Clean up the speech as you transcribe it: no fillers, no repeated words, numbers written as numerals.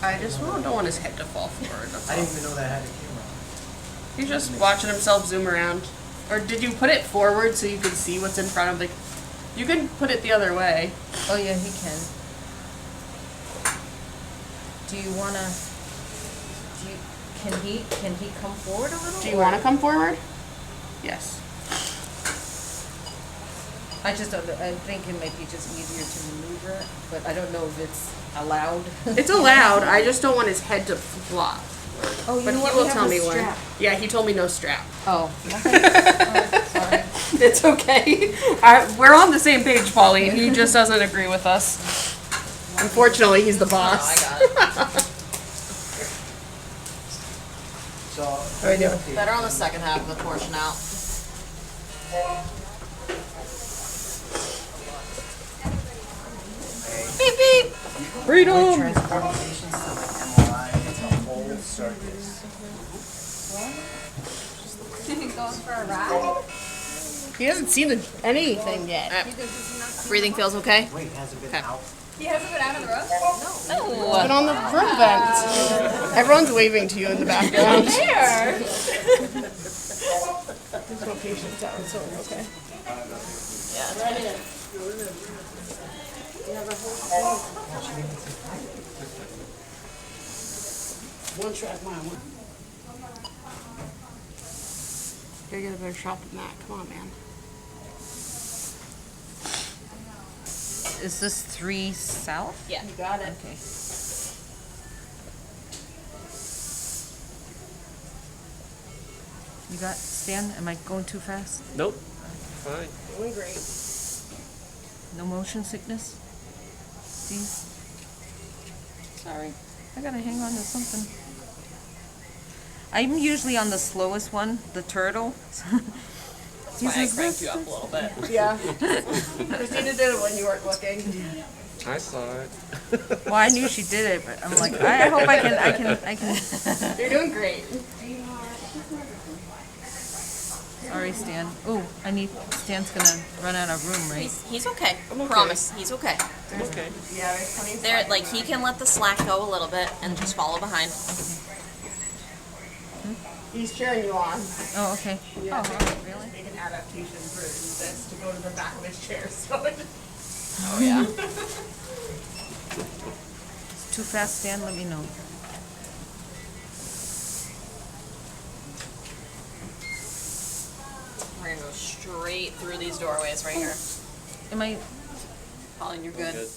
I just don't want his head to fall forward. That's I all. didn't even know that I had a camera. He's just watching himself zoom around. Or did you put it forward so you could see what's in front of the... You can put it the other way. Oh yeah, he can. Do you wanna? Can he come forward a little? Do you want to come forward? Yes. I just don't. I think it might be just easier to maneuver, but I don't know if it's allowed. It's allowed. I just don't want his head to flop. Oh, you But know he what? will We have tell the me when. strap. Yeah, he told me no strap. Oh. Okay. Oh, sorry. It's okay. We're on the same page, Pauline. He just doesn't agree with us. Unfortunately, he's the boss. I got it. So, How are you doing? Better on the second half of the portion out. Beep beep. Freedom! transportation stomach MRI, it's a whole circus. Going for a ride? He hasn't seen anything yet. Breathing feels okay. Wait, has it been out? He hasn't been out on the road? He's been on the room vent. Everyone's waving to you in the background. There! There's no patients out, so we're okay. One track mine. Gotta get a better shot than that. Come on, man. Is this 3 south? Yeah. You got it. Okay. You got Stan? Am I going too fast? Nope. Fine. Doing great. No motion sickness? Steve? Sorry. I gotta hang on to something. I'm usually on the slowest one, the turtle. That's why I cranked you up a little bit. Yeah. Christina did it when you weren't looking. I saw it. Well, I knew she did it, but I'm like, I hope I can. You're doing great. Sorry, Stan. Ooh, Stan's gonna run out of room, right? He's okay. I'm okay. Promise, he's okay. Okay. Yeah, there's plenty of There, like he can let the slack go a little bit and just follow behind. He's cheering you on. Oh, okay. Yeah. Oh, really? Make an adaptation for this to go to the back of his chair. So it, Oh yeah. Too fast, Stan? Let me know. We're gonna go straight through these doorways right here. Am I? Colin, you're good. Good.